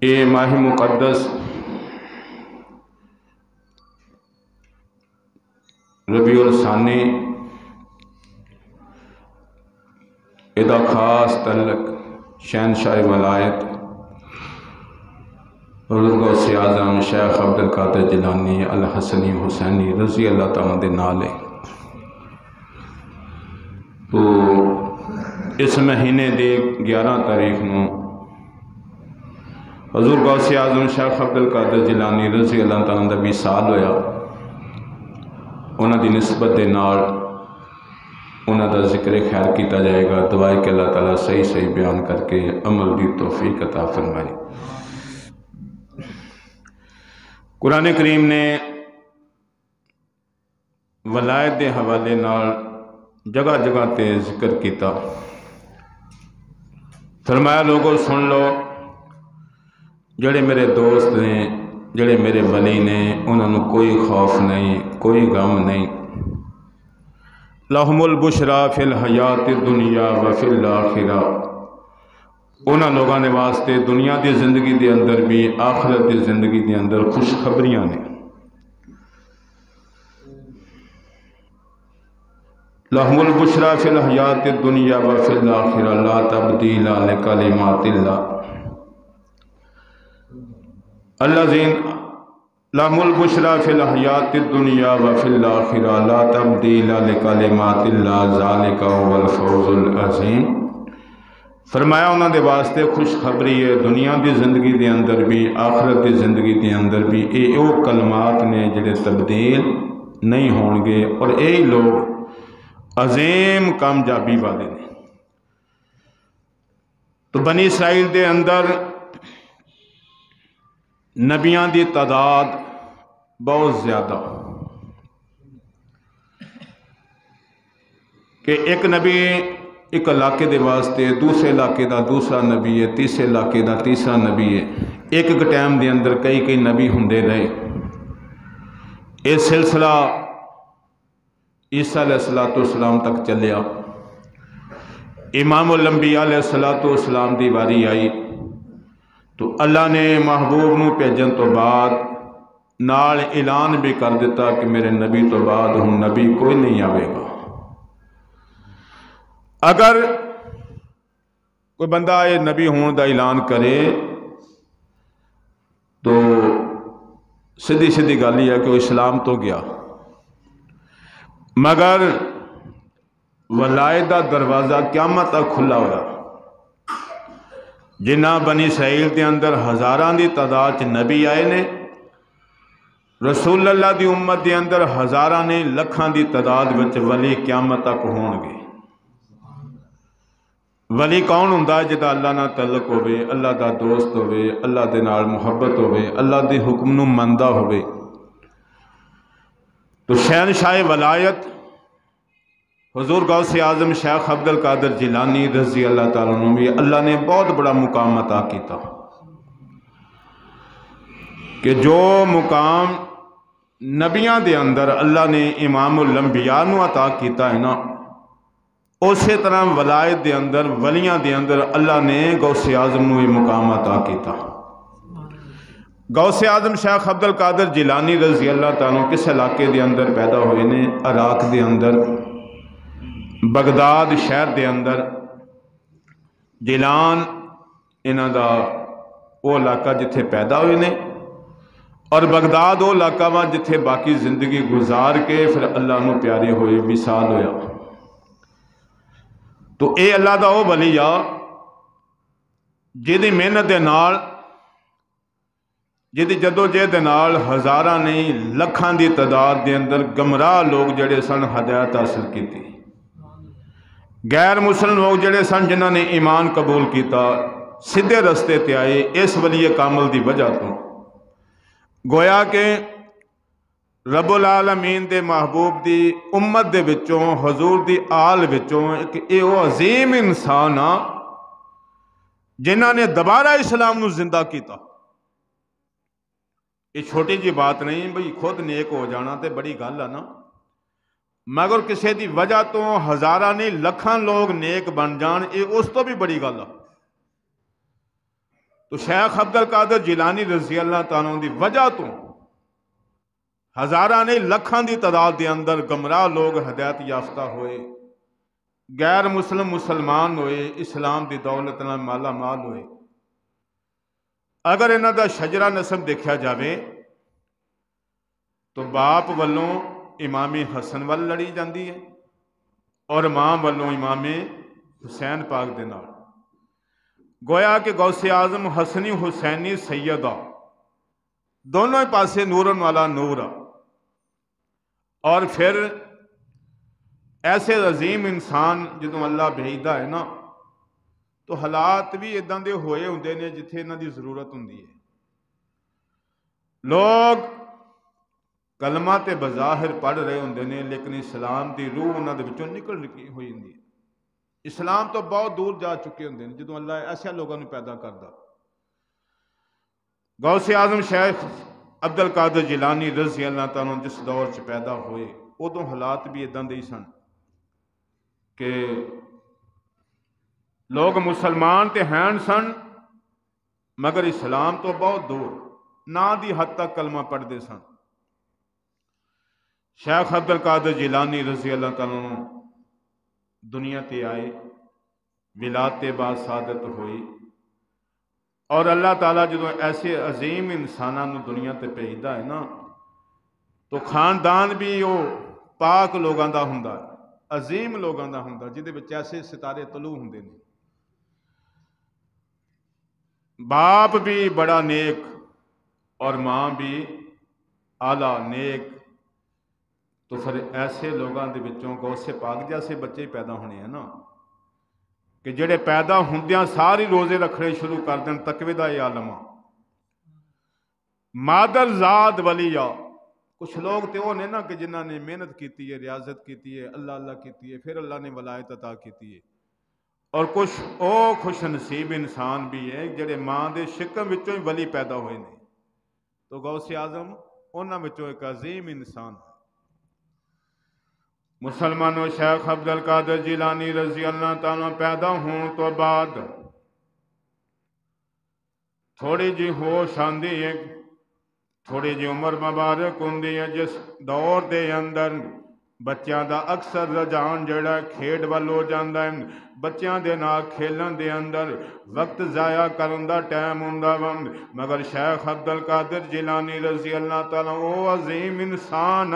ये माह मुक़द्दस रबीउल सानी इदा खास तल्लक शहनशाह वलायत गौसे आज़म शेख अब्दुल कादिर जिलानी अल हसनी हुसैनी रज़ी अल्लाह तआला दे नाल है। तो इस महीने के 11 तारीख को हजूर गौसे आज़म शेख अब्दुल कादिर जिलानी रज़ी अल्लाह तआला दा विसाल होया। उन्हां दी निस्बत दे नाल उन्हां दा जिक्र खैर किया जाएगा। दुआ कि अल्लाह ताला सही सही बयान करके अमल की तौफीक अता फरमाए। कुरान करीम ने वलायत के हवाले नाल जगह जगह ते जिक्र किया। फरमाया लोगों सुन लो, जड़े मेरे दोस्त ने जड़े मेरे वली ने उन्होंने कोई खौफ नहीं, कोई गम नहीं। लहुमुल बुशरा फिल हयात दुनिया व फिल आखिरा। उन्होंने लोगों के वास्ते दुनिया की जिंदगी के अंदर भी आखिरत की जिंदगी के अंदर खुशखबरियां ने। लहुमुल बुशरा फिल हयात दुनिया व फिल आखिरा ला तब्दीला लिकलिमातिल्लाह। अल्लज़ीन लहुमुल बुशरा फिल हयात दुनिया व फिल आखिरा ला तब्दीला लिकलिमातिल्लाह ज़ालिका हुवल फौज़ुल अज़ीम। फरमाया उन्होंने वास्ते खुशखबरी है दुनिया की जिंदगी के अंदर भी आखिरत की जिंदगी के अंदर भी। ये वो कलमात ने जिहड़े तब्दील नहीं होंगे और यही लोग अजीम कामयाबी वाले ने। तो बनी इसराइल के अंदर नबियां की तादाद बहुत ज़्यादा कि एक नबी एक इलाके के वास्ते दूसरे इलाके का दूसरा नबी है, तीसरे इलाके का तीसरा नबी है। एक टाइम के अंदर कई कई नबी होंदे रहे। यह सिलसिला ईसा अलैहिस्सलाम तक चलिया। इमामुल अंबिया अलैहिस्सलाम की वारी आई तो अल्लाह ने महबूब नूं भेजन तो बाद नाल ऐलान भी कर दिता कि मेरे नबी तो बाद हुण नबी कोई नहीं आवेगा। अगर कोई बंदा ये नबी होने का ऐलान करे तो सीधी सीधी गल ही है कि वह इस्लाम तो गया, मगर वलायत का दरवाज़ा क़यामत तक खुला हुआ। जिन्ना बनी इसराइल के अंदर हज़ारां की तादाद च नबी आए ने, रसूल अल्लाह की उम्मत के अंदर हज़ारां ने लखां की तादाद विच वली क़यामत तक होणगे। वली कौन हुंदा जिहदा अल्लाह नाल तल्लक होवे, अल्लाह का दोस्त होवे, अल्लाह दे नाल मुहब्बत होवे, अल्लाह के हुक्म नूं मनदा होवे। तो शहनशाह वलायत हुजूर गौसे आज़म शेख अब्दुल कादिर जिलानी रज़ी अल्लाह तआला अन्हु भी अल्लाह ने बहुत बड़ा मुकाम अता किया कि जो मुकाम नबियां दे अंदर अल्लाह ने इमामुल अंबिया नूं अता किया है ना, उस तरह वलायत के अंदर वलियां के अंदर अल्लाह ने गौसे आज़म नूं ये मुकाम अता किया। गौसे आज़म शेख अब्दुल कादिर जिलानी रज़ी अल्लाह तआला किस इलाके के अंदर पैदा हुए ने? इराक के अंदर बगदाद शहर के अंदर जिलान इन्हां दा वो इलाका जिथे पैदा हुए ने और बगदाद वो इलाका वा जिथे बाकी जिंदगी गुजार के फिर अल्लाह नूं प्यारे होए विसाल होया। तो ये अल्लाह दा वो वली आ जिहदी मेहनत दे नाल जिहदी जदोजहद दे नाल हज़ारां नहीं लखां की तादाद के अंदर गमराह लोग जिहड़े सन हदायत हासिल की। गैर मुसलिम लोग जिहड़े सन जिन्हां ने ईमान कबूल किया सीधे रस्ते ते आए इस वली कामल की वजह तो। गोया कि रब्बुल आलमीन दे महबूब की उम्मत दे विचों हजूर की आल विचों एक वो अजीम इंसान आ जिन्हां ने दोबारा इस्लाम नूं जिंदा किया। ये छोटी जी बात नहीं बई खुद नेक हो जाना तो बड़ी गल है ना, मगर किसी की वजह तो हज़ारां नहीं लखां लोग नेक बन जान ये उस तो भी बड़ी गल है। तो शेख अब्दुल कादिर जिलानी रज़ी अल्लाह तआला की वजह तो हज़ारां नहीं लखां की तादाद के अंदर गमराह लोग हदायत याफ्ता होए, गैर मुस्लिम मुसलमान होए, इस्लाम की दौलत नाल माला माल होए। अगर इन्हां दा शजरा नसब देखा जाए तो बाप वालों इमामी हसन वाल लड़ी जाती है और मां वालों इमामे हुसैन पाक दे नाल। गोया कि गौसे आजम हसनी हुसैनी सैयदा दोनों ही पासे नूरन वाला नूर आ। और फिर ऐसे अजीम इंसान जो अल्लाह भेजता है ना, तो हालात भी इदां दे होए हुंदे ने जिथे इन्हां दी जरूरत हुंदी है। लोग कलमा ते बज़ाहिर पढ़ रहे होंदे ने, लेकिन इस्लाम की रूह उन्हां दे विचों निकल हुई हुंदी है। इस्लाम तो बहुत दूर जा चुके होंदे ने जो अल्लाह ऐसे लोगों को पैदा करता। गौसे आजम शेख अब्दुल कादिर जिलानी रज़ी अल्लाह तआला जिस दौर च पैदा हुए उदों हालात भी इदां दे ही सन कि लोग मुसलमान तो हैं सन मगर इस्लाम तो बहुत दूर ना दी हद तक कलमा पढ़ते सन। शेख अब्दुल कादिर जिलानी रज़ी अल्लाह तआला दुनिया ते आए, विलादत बाद सादत हुई और अल्लाह ताला जो ऐसे अजीम इंसानों दुनिया ते भेजता है ना, तो खानदान भी वो पाक लोगों का हुंदा, अजीम लोगों का हुंदा जिहदे विच ऐसे सितारे तलू हुंदे ने। बाप भी बड़ा नेक और माँ भी आला नेक, तो फिर ऐसे लोगों के विचों गौसे पाक जैसे बच्चे पैदा होने हैं ना कि जेड़े पैदा होंदियां सारी रोजे रखने शुरू कर दें। तकवे दा ये आलम आ। मादर जाद वली आ। कुछ लोग तो वो ने ना कि जिन्होंने मेहनत की है, रियाजत की है, अल्लाह अल्लाह की है, फिर अल्लाह ने वलायत अता की है। और कुछ वो खुश नसीब इंसान भी है जेड़े माँ के शिकम विचों ही वली पैदा हुए ने। तो गौसे आजम उन्हां विचों एक अजीम इंसान। मुसलमानों शेख अब्दुल कादिर जिलानी रज़ी अल्लाह तआला पैदा होने तो बाद थोड़ी जी होश आती है, थोड़ी जी उम्र मुबारक होंदी है, जिस दौर के अंदर बच्चों का अक्सर रुझान जड़ा खेड वाल हो जाता है। बच्चों के नाल खेलन के अंदर वक्त जाया करन दा टाइम हुंदा वा। मगर शेख अब्दुल कादिर जिलानी रज़ी अल्लाह तआला वो अजीम इंसान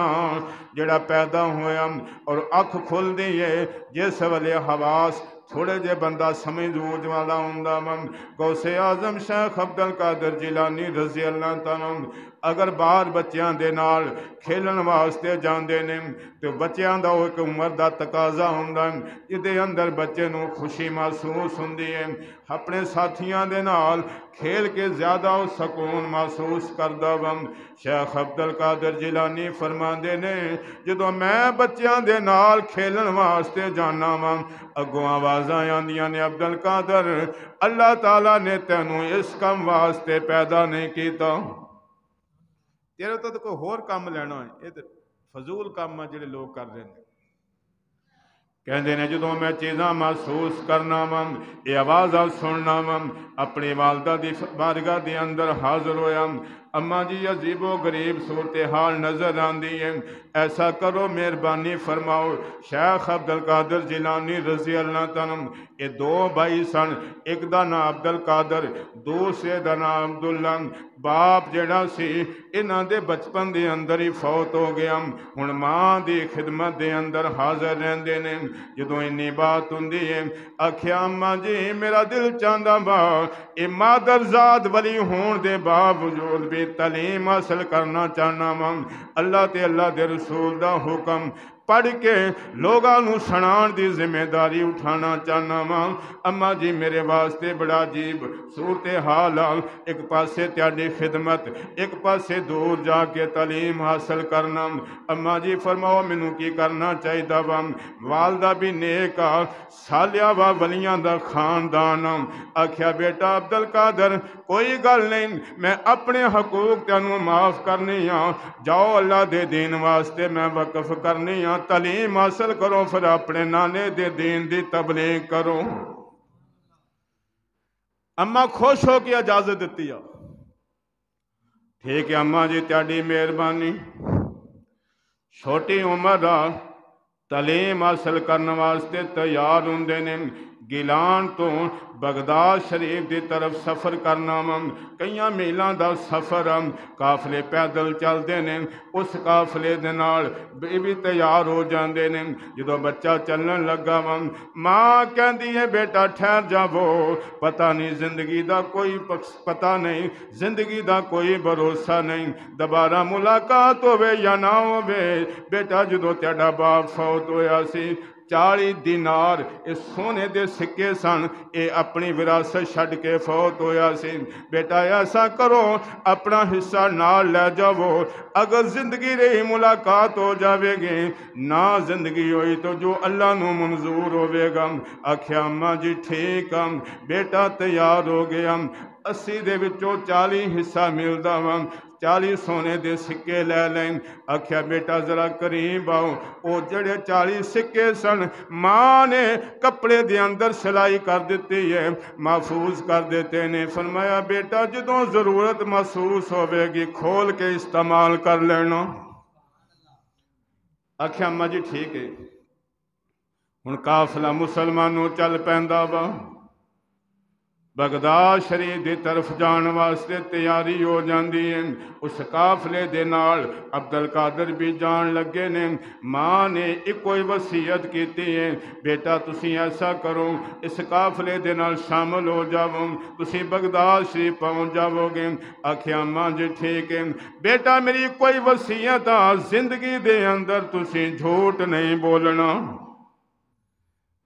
जड़ा पैदा होया और अख खुलती है जिस वेले हवास थोड़े जे बंदा समझ बूझ वाला हुंदा वा। गौसे आजम शेख अब्दुल कादिर जिलानी रज़ी अल्लाह तआला अगर बाहर बच्चों के नाल खेलन वास्ते जाते ने तो बच्चों का एक उम्र का तकाजा हुंदा जिहदे अंदर बच्चे नूं खुशी महसूस हुंदी है। अपने साथियों के नाल खेल के ज्यादा सुकून महसूस करता वा। शेख अब्दुल कादिर जिलानी फरमाते ने जो मैं बच्चों के नाल खेलन वास्ते जाना वा अगों आवाज़ां आंदियां ने अब्दुल कादिर अल्लाह ताला ने तैनूं इस काम वास्ते पैदा नहीं किया, तेरे तो कोई होर काम लेना है, ये फजूल काम है जिहड़े लोग कर रहे हैं। कहते ने जो मैं चीज़ां महसूस करना वा ये आवाज़ां सुनना वा अपनी वालदा की बारगाह के अंदर हाजिर होया। अम्मा जी अजीबो गरीब सूरत हाल नजर आती है, ऐसा करो मेहरबानी फरमाओ। शेख अब्दुल कादिर जिलानी रज़ी अल्लाह तआला ये दो भाई सन, एक दा नाम अब्दुल कादिर दूसरे दा नाम अब्दुल्ला। बाप जड़ा सी इन्हां दे बचपन के अंदर ही फौत हो गया। हुण मां की खिदमत के अंदर हाजिर रहंदे ने। जो इन्नी बात हुंदी है आखिया अम्मा जी मेरा दिल चाहता वा ये मादरजाद वली होने के बावजूद भी तलीम हासिल करना चाहना वा। अल्लाह ते अल्लाह दे रसूल दा हुक्म पढ़ के लोगों सुनाण की जिम्मेदारी उठाना चाहना वा। अम्मा जी मेरे वास्ते बड़ा अजीब सूरत हाल आ, एक पासे त्याडी खिदमत एक पासे दूर जाके तलीम हासिल करना। अम्मा जी फरमाओ मैनू की करना चाहिए वा। वालदा भी नेक आ, सालिया वा वलियां दा खानदान। आख्या बेटा अब्दुल कादिर कोई गल नहीं, मैं अपने हकूक तैनूं माफ करनी आ, जाओ अल्लाह दे दीन वास्ते मैं वकफ करनी आ, तलीम हासिल करो, फिर अपने नाने दे दीन दी तबलीग करो। अम्मा खुश हो के इजाजत दी आ, ठीक है अम्मा जी तुहाडी मेहरबानी। छोटी उम्र आ तलीम हासिल करने वास्ते तैयार होंदे ने। गिलान तो बगदाद शरीफ की तरफ सफ़र करना वा, कई मीलों का सफ़र आ, काफले पैदल चलते हैं। उस काफले दे नाल भी तैयार हो जाते हैं। जो बच्चा चलन लगा वा, माँ कहती है बेटा ठहर जावो, पता नहीं जिंदगी का कोई पता नहीं, जिंदगी का कोई भरोसा नहीं, दोबारा मुलाकात होवे या ना होवे। बेटा जो तेरा बाप फौत होया सी 40 दिनार ये सोने दे सिक्के सन, ये अपनी विरासत छड़ के फौत होया सी। बेटा ऐसा करो अपना हिस्सा नाल ले जावो, अगर जिंदगी रही मुलाकात हो जाएगी, ना जिंदगी हुई तो जो अल्लाह नू मंजूर होवेगा। आख्या अम्मा जी ठीक आ। बेटा तैयार हो गया, 80 दे विचों 40 हिस्सा मिलता वा, 40 सोने दे सिक्के लै लें। आख्या बेटा जरा करीब आओ, वो जड़े 40 सिक्के सन माँ ने कपड़े दे अंदर सिलाई कर दी है, महफूज कर देते ने। फरमाया बेटा जो जरूरत महसूस होवेगी खोल के इस्तेमाल कर लेना। आख्या अम्मा जी ठीक है। हुण काफला मुसलमानों चल पैंदा वा, बगदाद शरीफ की तरफ जाने वास्ते तैयारी हो जाती है। उस काफले दे नाल अब्दुल कादर भी जान लगे ने। माँ ने एक ही वसीयत की है, बेटा तुसी ऐसा करो इस काफले दे नाल शामिल हो जाओ, तुसी बगदाद शरीफ पहुँच जाओगे। आख्या माँ जी ठीक है बेटा, मेरी कोई वसीयत आ, जिंदगी दे अंदर तुसी झूठ नहीं बोलना।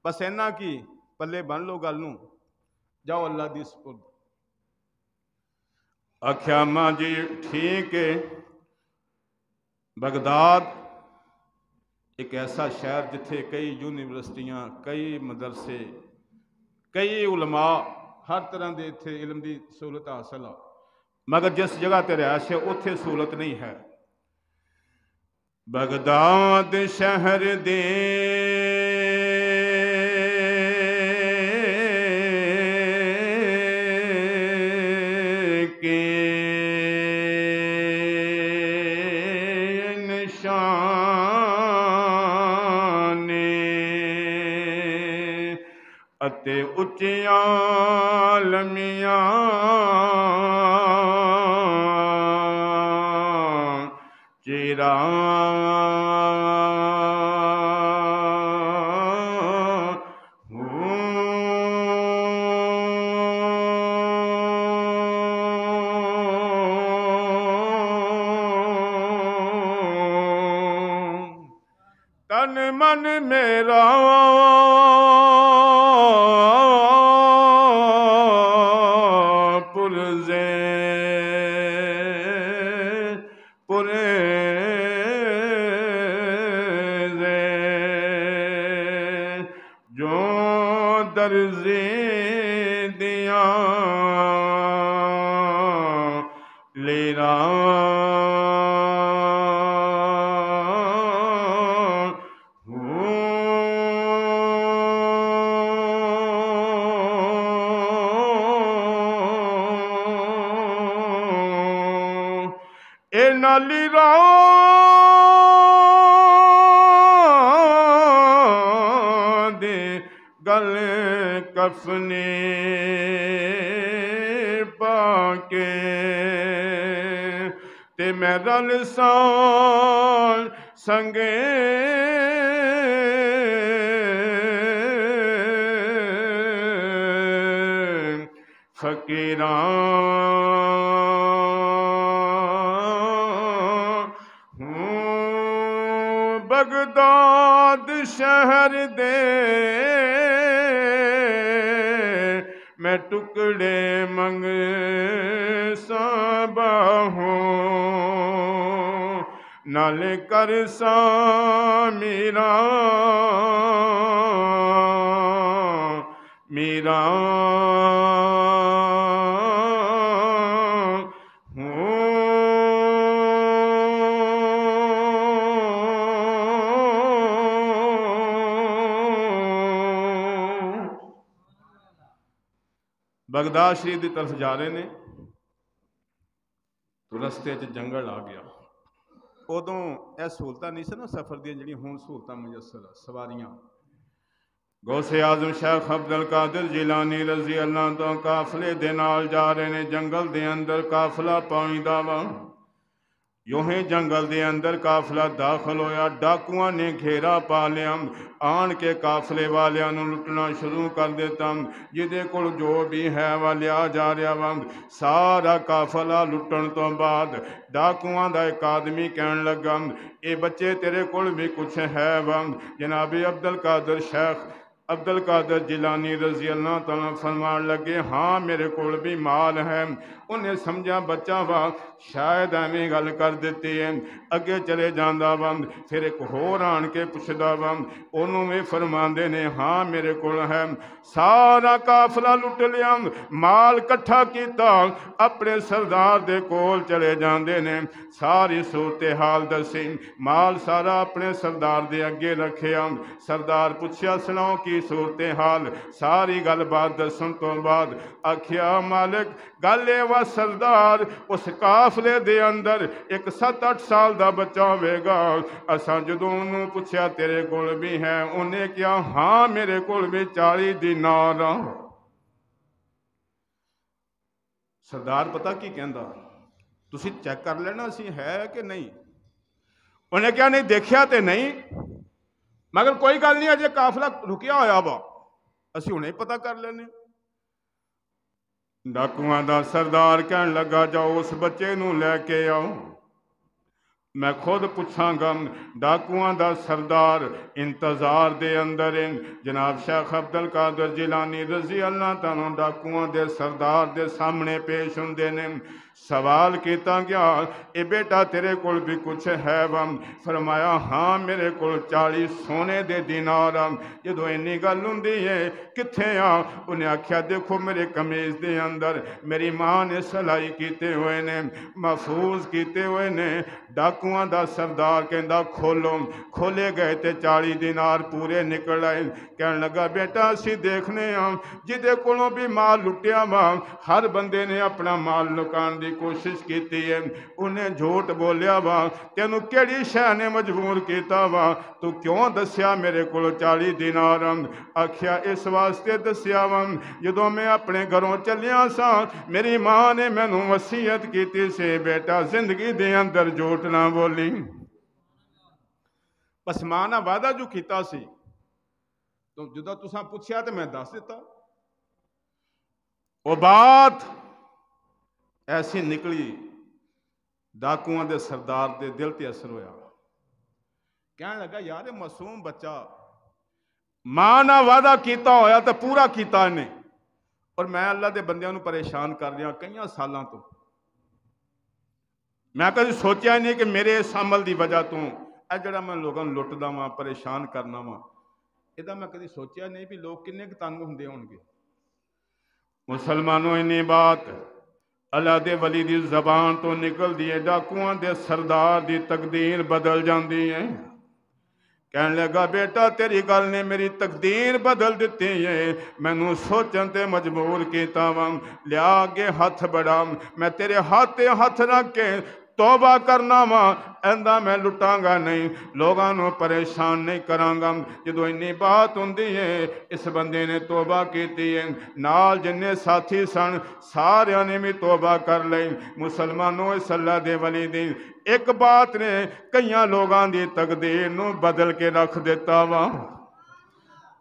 बस इन्ना की पल्ले बन लो गल नूं, जाओ अल्लाह दी सुपुर्द। आख्या माँ जी ठीक है। बगदाद एक ऐसा शहर जिथे कई यूनिवर्सिटियां, कई मदरसे, कई उलमा, हर तरह के इत्थे इलम की सहूलत हासिल आ, मगर जिस जगह ते रहायश है उत्थे सहूलत नहीं है। बगदाद शहर दे अते उच्चियां लमियां चीरा तन मन मेरा पुरजे पुरे जो दर्जे दिया लेरा नाली दे गले कफने पाके ते मैं रल सान संगे फकीरां बगदाद शहर दे मैं टुकड़े मंग साबाहूं नाल कर सा मीरा मीरा बगदाद शरीफ की तरफ जा रहे ने तो रस्ते जंगल आ गया। उदों यह सहूलतां नहीं सी ना सफ़र दी जिहड़ियां हुण सहूलतां मुयसर सवारियां। गौसे आजम शेख अब्दुल कादिर जिलानी रजी अल्लाह तो काफले दे नाल जा रहे ने। जंगल दे अंदर काफला पहुंचदा वा। यूं ही जंगल दे अंदर काफला दाखिल होया। डाकुआं ने घेरा पा लिया, आन के काफले वालियां नूं लुटना शुरू कर दिता। जिहदे कोल जो भी है वा लिया जा रहा वा। सारा काफला लुटन तो बाद डाकुआं दा एक आदमी कहन लगा, ये बच्चे तेरे कोल भी कुछ है वा? जनाबे अब्दुल कादिर शेख अब्दुल कादिर जिलानी रजी अल्लाह तआला फरमान लगे, हाँ मेरे कोल भी माल है। उन्हें समझा बच्चा वा, शायद एवें गल कर देती है। अगे चले जाता वा, फिर एक होर आन के पुछदा वा, उन्होंने भी फरमाते ने हाँ मेरे कोल है। सारा काफला लुट लिया, माल कट्ठा किया, अपने सरदार दे कोल चले जाते ने। सारी सूरत हाल दसी, माल सारा अपने सरदार दे अगे रखिया। सरदार पुछया सुनाओ की सूरत हाल? सारी गल बात दसन तो बाद आखिया मालिक गल ए वा सरदार, उस काफले दे अंदर एक 7-8 साल का बच्चा होगा। असा जदों उन्होंने पुछया तेरे कोल भी है? उन्हें कहा हाँ मेरे कोल भी 40 दीनार। सरदार पता की कहंदा, तुसी चेक कर लेना सी है कि नहीं। उन्हें क्या नहीं देखा तो नहीं, मगर कोई गल नहीं, अजे काफला रुकिया होया वा, असी हुणे पता कर लेने। डाकुआं दा सरदार कहन लगा जाओ उस बच्चे नूं लैके आओ, मैं खुद पुछांगा। डाकुआं दा सरदार इंतजार दे अंदर जनाब शेख अब्दुल कादिर जिलानी रजी अल्लाह तआला डाकुआं दे सरदार दे सामने पेश हुंदे ने। सवाल किया गया ए बेटा तेरे कोल भी कुछ है वा? फरमाया हाँ मेरे कोल 40 सोने दे दीनार। जदों इन्नी गल हुंदी है कित्थे आ? उन्हें आख्या देखो मेरे कमीज दे अंदर मेरी माँ ने सिलाई किए हुए ने, महफूज किए हुए ने। डाकुआं दा सरदार कहंदा खोलो, खोले गए तो 40 दीनार पूरे निकल आए। कहन लगा बेटा असी देखने जिदे कोलों भी माल लुटिया वा, हर बंदे ने अपना माल लुकान की कोशिश की है। उन्हें झूठ बोलिया वा, तेनू केड़ी शह ने मजबूर किया वा? तू क्यों दसिया मेरे को 40 दीनार? आखिया इस वास्ते दसिया वा, जदों मैं अपने घरों चलिया सा मेरी माँ ने मैनू वसीयत की से बेटा जिंदगी दे अंदर झूठ ना बोली। बस मां ना वादा जो किया सी तो जो तुसा पूछया तो मैं दस दिता। वो बात ऐसी निकली, डाकुआं दे सरदार दे दिल ते असर होया। कहने लगा यार मासूम बच्चा, मां ना वादा किया होया तो पूरा किया इन्हें, और मैं अल्लाह के बंदियां नूं परेशान कर रहा कई सालों तो। मैं कभी सोचा ही नहीं कि मेरे इस अमल की वजह तो यह जरा मैं लोगों को लुटदा वा परेशान करना वा, यदा मैं कभी सोचा नहीं भी लोग किन्ने तंग होंदे होणगे। मुसलमानों इन्नी बात अल्लाह दे वली दी जबान तो निकलदी है, डाकुआं दे सरदार दी तकदीर बदल जाती है। कहने लगा बेटा तेरी गल ने मेरी तकदीर बदल दी है, मैनू सोचन ते मजबूर किया वा। लिया अगे हथ बढ़ा, मैं तेरे हाथ हथ रख के तौबा करना वा, ऐंदा मैं लुटांगा नहीं, लोगों को परेशान नहीं करांगा। जदों इन्नी बात होंदी है इस बंदे ने तौबा की है, नाल जिन्ने साथी सन सारियां ने भी तौबा कर ली। मुसलमानों इस अल्लाह दे वली दी एक बात ने कई लोगों की तकदीर नूं बदल के रख दिता वा।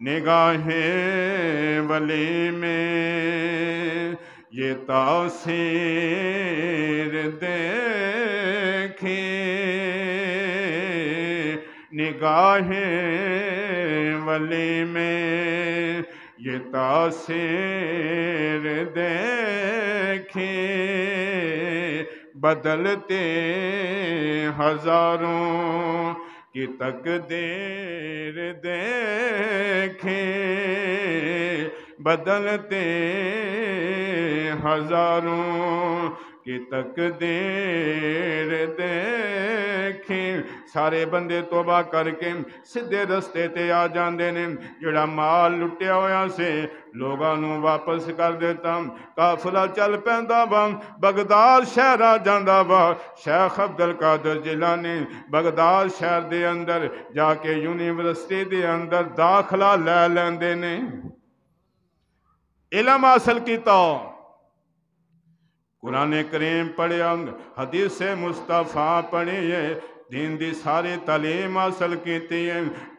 निगाहें वली में ये तासीर देखी, निगाहें वली में ये तासीर देखी, बदलते हजारों की तकदीर देखे, बदलते हजारों कि तकदीर देखी। सारे बंदे तौबा करके सीधे रस्ते ते आ जाते ने। जिहड़ा माल लुटिया होया से लोगों नूं वापस कर देता। काफिला चल पैंदा वा, बगदाद शहर आ जांदा वा। शेख अब्दुल कादिर जिलानी बगदाद शहर दे अंदर जाके यूनिवर्सिटी दे अंदर दाखला लै लैंदे ने। इलम हासिल किया, कुरान करीम पढ़िया, हदीस मुस्तफा पढ़िए, दीन दी सारी तालीम हासिल की।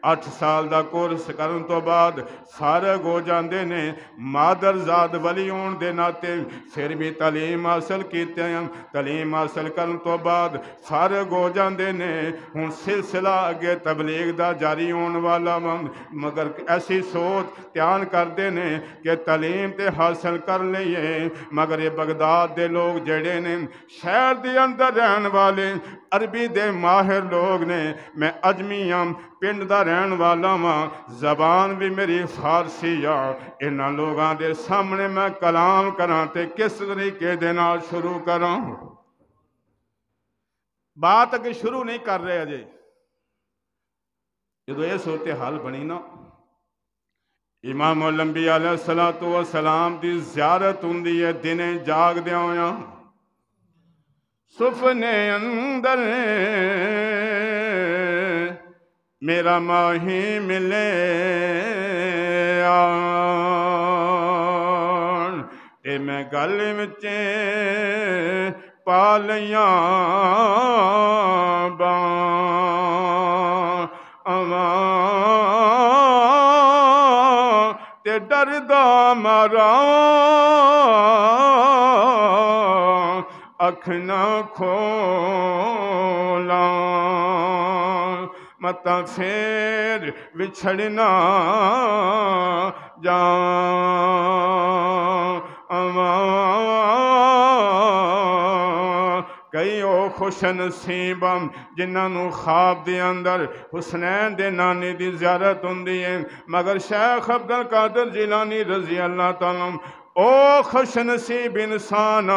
8 साल का कोर्स करन तो बाद फारग हो जाते ने। मादरजाद वली होने के नाते फिर भी तालीम हासिल की। तालीम हासिल करन तो बाद फारग हो जाते ने। हुण सिलसिला अगे तबलीग दा जारी होने वाला वा, मगर ऐसी सोच ध्यान करते ने कि तालीम ते हासिल कर लईए, मगर ये बगदाद दे लोग जड़े ने शहर के अंदर रहन वाले अरबी दे माहिर लोग ने। मैं अजमी हाँ, पिंड का रहन वाला वाँ, जबान भी मेरी फारसी आ। इन्हां लोगों के सामने मैं कलाम करा ते किस तरीके दे नाल शुरू करा। बात अगे शुरू नहीं कर रहे अजे। जो ये सूरत हाल बनी ना, इमाम लंबिया अलैहिस्सलातु वस्सलाम की ज़ियारत हुंदी है दिने जागदियां होया। सुफने अंदर मेरा माही मिले ते मैं गल विच पा लिया ते डरदा मारा अख ना खोला। मता फेर विछड़ना जा कई ओ खुश नसीब जिन्होंने ख्वाब के अंदर हुसनैन दे नाने की ज़ियारत हुंदी है। मगर शेख अब्दुल कादिर जिलानी रजी अल्लाह तआला ओ खुश नसीब इंसान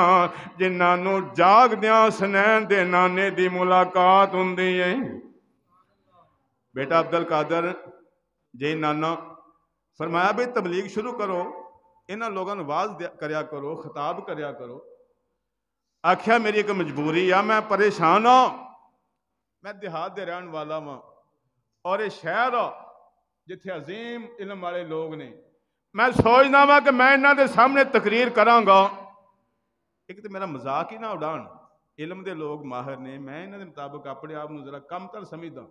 जिन्होंने जागदियां हुसनैन दे नाने की मुलाकात हुंदी है। बेटा अब्दुल कादिर जी नाना फरमाया भी तबलीग शुरू करो, इन्होंने लोगों को वाज करया करो, खिताब करया करो। आख्या मेरी एक मजबूरी आ, मैं परेशान हाँ, मैं देहात दे रहन वाला वां और ये शहर आ जिथे अजीम इलम वाले लोग ने। मैं सोचना वा कि मैं इन्हों के सामने तकरीर करांगा, एक तो मेरा मजाक ही ना उड़ान। इलम के लोग माहिर ने, मैं इन्हों के मुताबिक अपने आप को जरा कमतर समझदा।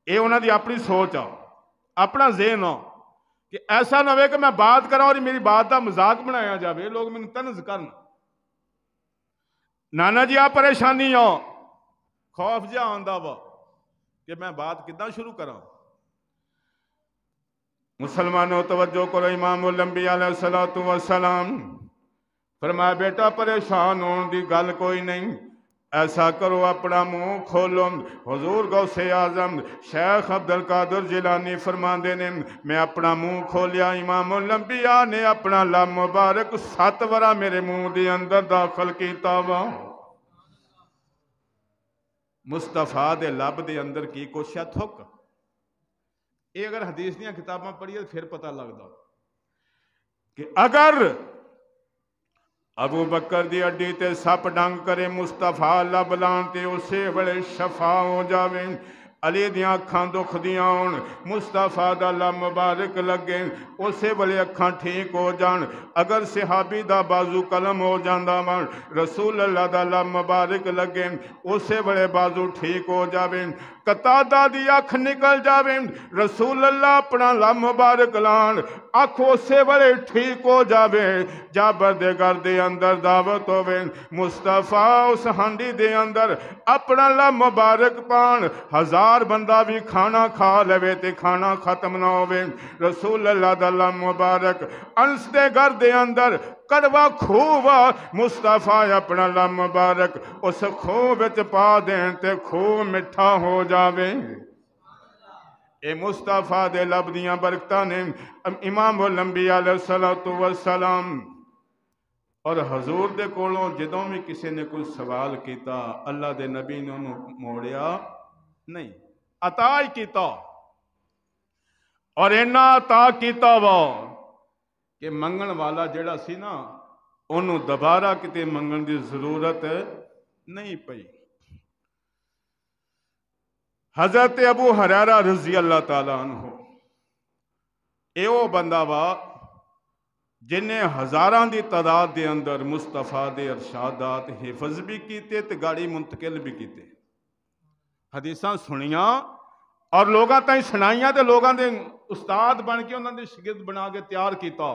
ये उन्होंने अपनी सोच आ, अपना ज़हन आ कि ऐसा ना हो कि मैं बात करा और मेरी बात का मजाक बनाया जाए, लोग मैंने तंज करन। नाना जी आ परेशानी आ, खौफ जिहा आंदा वा कि मैं बात किद्दां शुरू करा। मुसलमानों तवज्जो करो, इमाम लंबिया अलैहिस्सलातु वस्सलाम फरमाया बेटा परेशान होने की गल कोई नहीं, ऐसा करो अपना मुंह खोलो। हुजूर गौसे आजम शेख अब्दुल कादिर जिलानी फरमाते ने मैं अपना मुंह खोलिया, इमाम लंबिया ने अपना लब मुबारक 7 वरा मेरे मुंह के अंदर दाखिल किया वा। मुस्तफा दे लब के अंदर की कुछ है थुक। ये अगर हदीस दी किताबां पढ़िए फिर पता लगता कि अगर अबू बकर दी अड्डी ते सप डंग करे मुस्तफा लब लान ते उसे वेले शफा हो जावे। अली दियां अखां दुख दियां होण, मुस्तफा दा लब मुबारक लगे, उसे वेले अखां ठीक हो जान। अगर सिहाबी दा बाजू कलम हो जांदा वा, रसूल अल्लाह दा लब मुबारक लगे, उसे वेले बाजू ठीक हो जावे। कतादा दी अख निकल जावे, रसूल अल्लाह अपना लब मुबारक लान, अख उसे वेले ठीक हो जावे। जाबर दे घर दे अंदर दावत होवे, मुस्तफा उस हांडी दे अंदर अपना लब मुबारक पान, 1000 बंदा भी खाना खा लवे ते खाना खत्म ना होवे। रसूल अल्लाह दा लब मुबारक अंस दे घर दे अंदर कड़वा खूह वा, मुस्तफा अपना लब मुबारक उस खूह विच पा देन ते खूह मिठा हो जावे। ए मुस्तफा दे लब दियां बरकतां ने। इमाम लंबिया अलैहिस्सलातु वस्सलाम और हजूर दे कोलों जदों भी किसी ने कोई सवाल किया अल्लाह के नबी ने उन्होंने मोड़िया नहीं, अता ही किया। और इन्ना अता किया वा कि मंगण वाला जिहड़ा सी ना उन्होंने दोबारा किते मंगण की जरूरत नहीं पई। हजरत अबू हुरैरा रज़ी अल्लाह ताला अन्हु यो बंदा वा जिन्हें हज़ारां की तादाद के अंदर मुस्तफा के अरशादात हिफज भी किए ते गाड़ी मुंतकिल भी किए, हदीसां सुनिया और लोगों ताईं सुनाइया ते लोगों के उस्ताद बन के उन्होंने शिगिर्द बना के तैयार किया।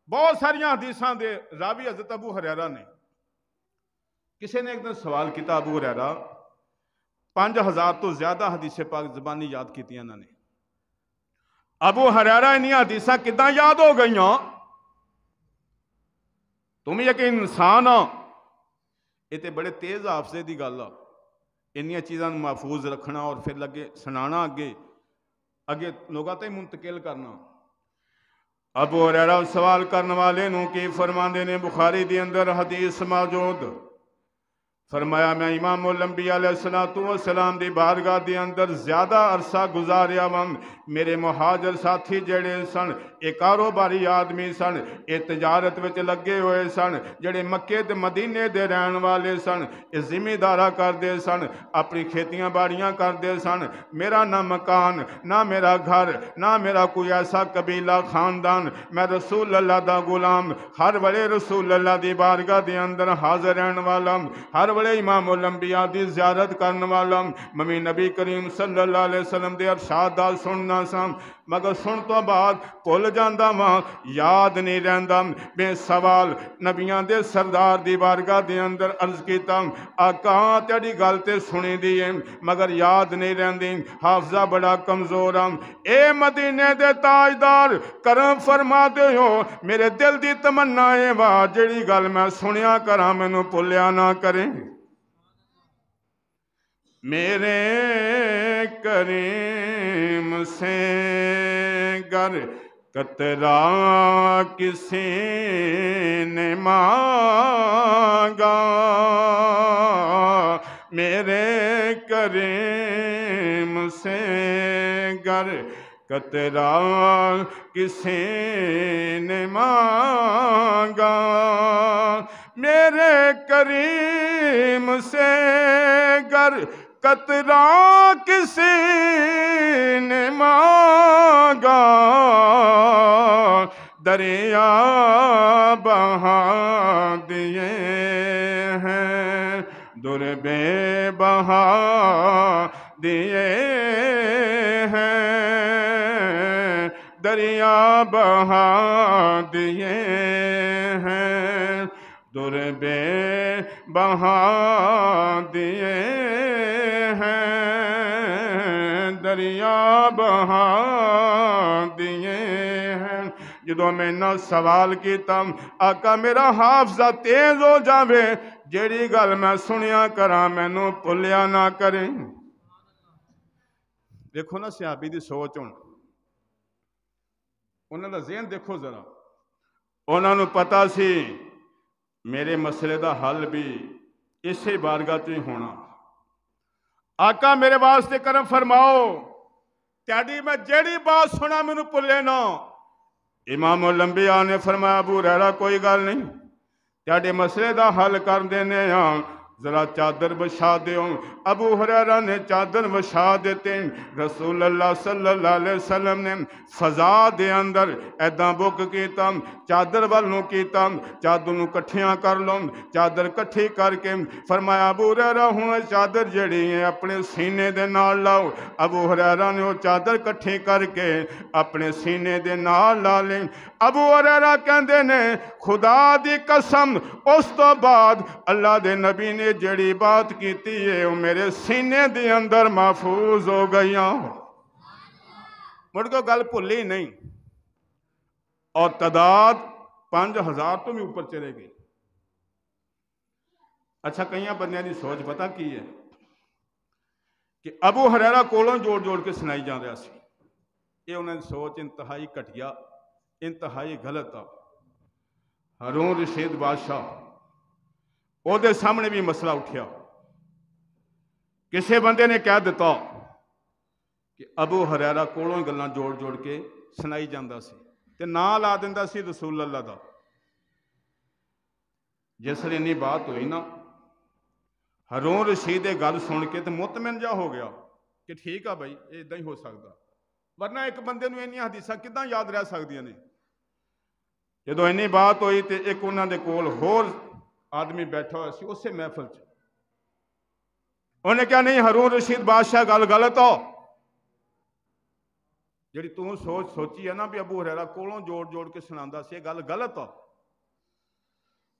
बहुत सारिया हदीसां दे रावी हज़रत अबू हुरैरा ने। किसी ने एक दिन सवाल किया अबू हुरैरा 5000 तो ज्यादा हदीसें पाक जबानी याद की इन्होंने। अबू हुरैरा इन्नियां हदीसां किदां याद हो गई? तुम एक इंसान आ, ये तो बड़े तेज हाफजे की गल आ, इन्नियां चीज़ों महफूज रखना और फिर लगे सुनाना अगे अगे लोगों तक मुंतकिल करना। अबू हुरैरा सवाल करने वाले नूं की फरमाते ने, बुखारी के अंदर हदीस मौजूद, फरमाया मैं इमामुल अंबिया अलैहिस्सलातु वस्सलाम दी बारगाह के अंदर ज्यादा अरसा गुजारिया वा। मेरे मुहाजर साथी जड़े सन ये कारोबारी आदमी सन, ये तजारत में लगे हुए सन, जड़े मक्के ते मदीने दे रहन वाले सन, ये जिमीदारा करते सन, अपनी खेतियां बाड़ियां करते सन। मेरा ना मकान ना मेरा घर ना मेरा कोई ऐसा कबीला खानदान, मैं रसूल अल्लाह दा गुलाम, हर वेले रसूल अल्लाह दी बारगाह के अंदर हाजिर रहने वाला, हर वेले इमामुल अंबिया दी ज़ियारत करने वाला। मम्मी नबी करीम सल्लल्लाहु अलैहि वसल्लम दे अरशादात सुनना सा, मगर सुन तो बाद भुल जांदा वां, याद नहीं रहिंदा। मैं सवाल नबियां दे सरदार दी बारगाह दे अंदर अर्ज कीता, आका तेरी गल ते सुनी दी है मगर याद नहीं रहिंदी, हाफजा बड़ा कमजोर आ। ए मदीने दे ताजदार करम फरमा दे हो, मेरे दिल दी तमन्ना है वाह जिहड़ी गल मैं सुनिया करा मैनू भुलिया ना करें। मेरे करीम से गर कतरा किसी ने मांगा, मेरे करीम से गर कतरा किसी ने मांगा, मेरे करीम से गर कतरा किसी ने मांगा, दरिया बहा दिए हैं दुर्बे बहा दिए हैं, दरिया बहा दिए हैं दुर्बे बहा दिए हैं, दरिया बहा दिए हैं। जो मैं ना सवाल किया आका मेरा हाफजा तेज हो जावे, जेड़ी गल मैं सुनिया करा मैनू भुलिया ना करें। देखो ना सहाबी की सोच, हुण उन्होंने ज़हन देखो जरा, उन्होंने पता सी मेरे मसले का हल भी इसे बारगाह तो ही होना। आका मेरे वास्ते करम फरमाओ, त्याडी मैं जेड़ी बात सुना मैनू भुले ना। इमामुल अंबिया ने फरमाया अबू हुरैरा कोई गल नहीं, त्याडे मसले का हल कर देने जरा चादर बिछा दो। अबू हुरैरा ने चादर बिछा देते। रसूल अल्लाह सल्लल्लाहु अलैहि वसल्लम ने फजा दे अंदर ऐदा बुक किया, चादर वाल नूं कीता, चादर नूं कट्ठियां कर लो, चादर कट्ठी करके फरमाया अबू हुरैरा हुण चादर जिहड़ी है अपने सीने दे नाल लाओ। अबू हुरैरा ने वो चादर कट्ठी करके अपने सीने दे नाल ला ली। अबू हुरैरा कहंदे ने खुदा दी कसम उस तो बाद अल्लाह दे नबी ने जड़ी बात की है वो मेरे सीने दे अंदर महफूज हो गई, मुड़ को गल भुली नहीं। और तादाद 5000 तो भी ऊपर चले गई। अच्छा कई बंदियां की सोच पता की है कि अबू हुरैरा कोलों जोड़ जोड़ के सुनाई जा रहा सी, ये उन्होंने सोच इंतहाई घटिया इंतहाई गलत आ। हारून रशीद बादशाह ਉਹਦੇ सामने भी मसला उठिया। किसी बंदे ने कह दिता कि अबू हुरैरा कोलों ही गल्लां जोड़ जोड़ के सुनाई जाता सी ते नां ला दिंदा सी रसूल अल्लाह दा। जिसले इन्नी बात हुई ना, हारून रशीद ये गल सुन के तो मुतमिन जा हो गया कि ठीक है भाई, इदां ही हो सकता, वरना एक बंदे नूं इन्नियां हदीसां किदां याद रह सकदियां ने। जदों इन्नी बात हुई तो एक उन्हां दे कोल होर आदमी बैठा हुआ सी उस महफिल च, उन्हें क्या नहीं हारून रशीद बादशाह गल गलत हो, जी तू सोची है ना भी अबू हुरैरा कोलों जोड़ जोड़ के सुनांदा सी, गल गलत हो।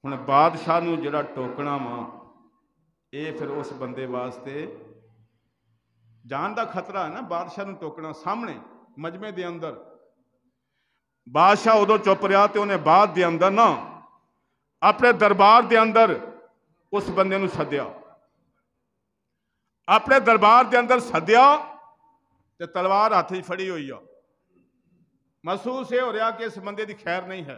हुण बादशाह नूं जिहड़ा टोकना वा ये फिर उस बंदे वास्ते जान का खतरा है ना। बादशाह नूं टोकना सामने मजमे दे अंदर, बादशाह उदों चुप रहा तो उन्हें बाद दे अंदर ना अपने दरबार दे अंदर उस बंदे नूं सद्या, अपने दरबार दे अंदर सद्या ते तलवार हाथ च फड़ी हुई आ। महसूस ये हो रहा कि इस बंदे की खैर नहीं है,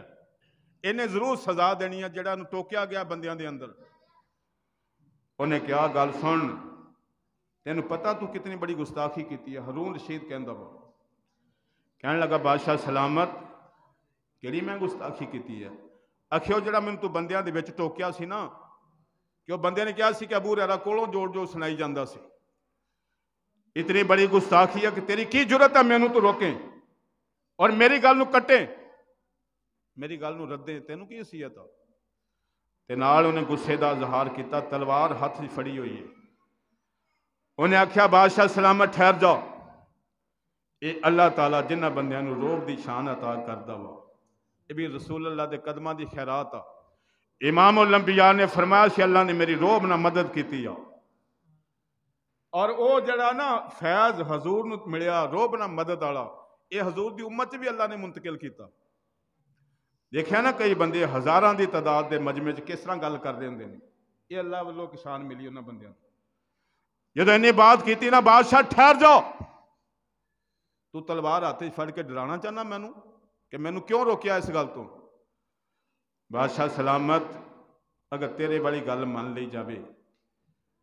इन्हें जरूर सजा देनी है जिहड़ा टोकिया गया बंदियां दे अंदर। उन्हें क्या गल सुन, तेन पता तू कितनी बड़ी गुस्ताखी की है। हारून रशीद कहंदा वा, कहने लगा बादशाह सलामत किहड़ी मैं गुस्ताखी की है। आखियो जिहड़ा मैनूं तू बंदियां दे विच टोकिया सी ना, कि वह बंदे ने कहा सी कि अबू हुरैरा कोलों जोड़ जोड़ सुनाई जाता सी, इतनी बड़ी गुस्ताखी है कि तेरी की जुरत है मैनूं तू रोकें और मेरी गल नूं कट्टे, मेरी गल नूं रद्दे, तेनूं की हसीयत आ। ते नाल उन्हें गुस्से का इजहार किया, तलवार हाथ च फड़ी हुई है। उन्हें आख्या बादशाह सलामत ठहर जाओ, ये अल्लाह ताला जिन्हां बंदियां नूं रोब की शान अता करदा वा, ये भी रसूल अल्लाह के कदमां की खैरात आ। इमाम उल अंबिया ने फरमाया कि अल्लाह ने मेरी रोब ना मदद की आ, और वो जड़ा ना फैज हजूर नूं मिलिया रोब ना मदद वाला, ये हजूर की उम्मत भी अल्लाह ने मुंतकिल किया। देखिया ना कई बंदे हज़ारां की तादाद के मजमे च किस तरह गल करते होंगे ने, ये अल्लाह वालों किसान मिली उन्होंने बंदियां। जदों इन्नी बात की ना, बादशाह ठहर जाओ, तू तलवार हाथ च फड़ के डराना चाहना मैनू कि मैनू क्यों रोकिया इस गल तो। बादशाह सलामत अगर तेरे वाली गल मान ली जाए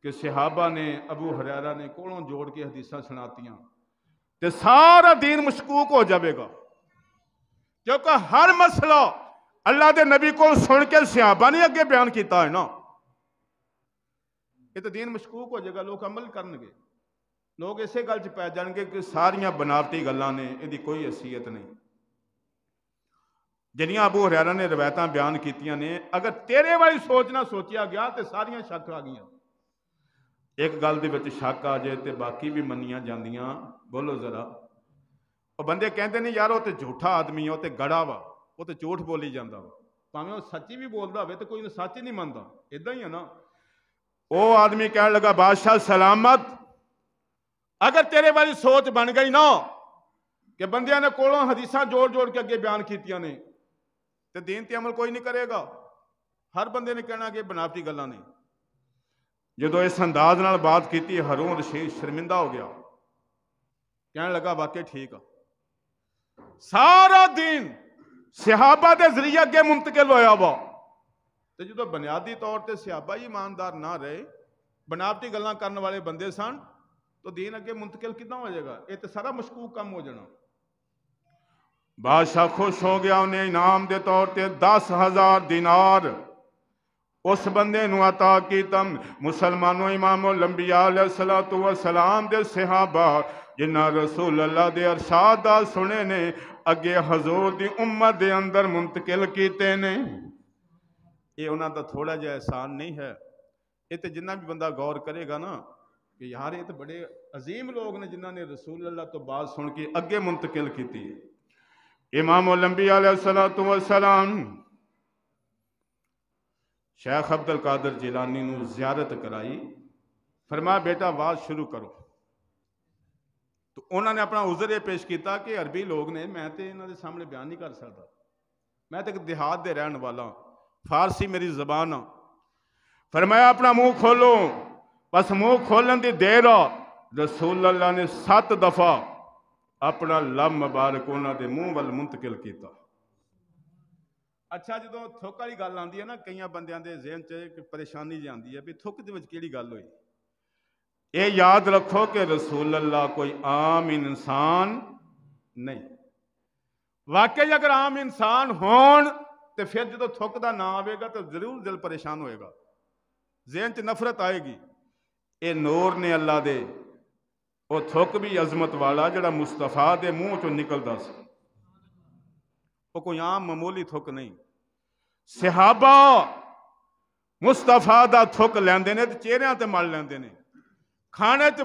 कि सहाबा ने अबू हुरैरा ने कोलों जोड़ के हदीसां सुनातियां तो सारा दीन मशकूक हो जाएगा, क्योंकि हर मसला अल्लाह के नबी को सुन के सहाबा ने अगे बयान किया है ना, ये तो दीन मशकूक हो जाएगा, लोग अमल करनगे। लोग इसे गल च पै जाएंगे कि सारियां बनावटी गल्लां ने, इहदी कोई हैसीयत नहीं। जिहड़ियां अबू हुरैरा ने रवायतां बयान कीतियां ने, अगर तेरे वाली सोच ना सोचिया गया तो सारियां शक आ गई। एक गल दे विच शक आ जाए तो बाकी भी मन्नियां जांदियां। बोलो जरा, और बंदे कहते नहीं यार वो तो झूठा आदमी है, वो तो गड़ा वा, वो तो झूठ बोली जाता वा, भावें वो सच्ची भी बोलता हो तो कोई सच ही नहीं मानता, इदां ही है ना। वो आदमी कह लगा बादशाह सलामत अगर तेरे वाली सोच बन गई ना कि बंदियां ने कोलों हदीसां जोड़ जोड़ के अगे बयान कीतियां ने, तो दीन ते अमल कोई नहीं करेगा। हर बंदे ने कहना कि बनावटी गल्लां ने। जदों इस अंदाज नाल बात की, हारून रशीद शर्मिंदा हो गया, कहने लगा वाकई ठीक है, सारा दीन सहाबा के जरिए अगे मुंतकिल होया वा, तो जो बुनियादी तौर पर सहाबा ही ईमानदार ना रहे, बनावटी गल्लां करने वाले बंदे सन, तो दीन अगे मुंतकिल किदां हो जाएगा? ये तो सारा मशकूक काम हो जाना। बादशाह खुश हो गया, उन्हें इनाम के तौर पर 10,000 दिनार उस बंदे नूं अता कीता। मुसलमानों इमाम लंबिया अलैहिस्सलातु वस्सलाम दे सहाबा जिन्हां रसूल अल्लाह दे अरशाद सुने ने, अगे हजूर दी उम्मत दे अंदर मुंतकिल कीते ने। ये उन्हां दा थोड़ा जिहा एहसान नहीं है, ये तो जिन्ना भी बंदा गौर करेगा ना कि यार ये तो बड़े अजीम लोग ने जिन्होंने रसूल अल्लाह तो बात सुन के अगे मुंतकिल की। इमाम लंबिया अलैहिस्सलातु वस्सलाम शेख अब्दुल कादिर जिलानी नूं ज़ियारत कराई, फरमाया बेटा आवाज़ शुरू करो। तो उन्होंने अपना उज़र ये पेश किया कि अरबी लोग ने, मैं तो इन्हों के सामने बयान नहीं कर सकता, मैं तो एक देहात दे रहने वाला, फारसी मेरी जबान आ। फरमाया अपना मुंह खोलो, बस मुंह खोलन की देर आ, रसूल अल्लाह ने 7 दफा अपना लब मुबारक उन्होंने मुंह वाल मुंतकिल किया। अच्छा जो थुक वाली गल आती है ना, कई बंदियां दे ज़हन च एक परेशानी जी आती है भी थुक दे विच किहड़ी गल होई। ये याद रखो कि रसूल अल्लाह कोई आम इंसान नहीं। वाकई अगर आम इंसान होन तो फिर जो थुक का ना आएगा तो जरूर दिल परेशान होएगा, ज़हन च नफरत आएगी। ये नूर ने अल्लाह दे, वो थुक भी अजमत वाला जिहड़ा मुस्तफा के मूँह चों निकलदा सी, वो कोई आम मामूली थुक नहीं। सहाबा मुस्तफा दा थुक लैंदे ने ते चेहरिਆਂ ते मल लैंदे ने, खाने च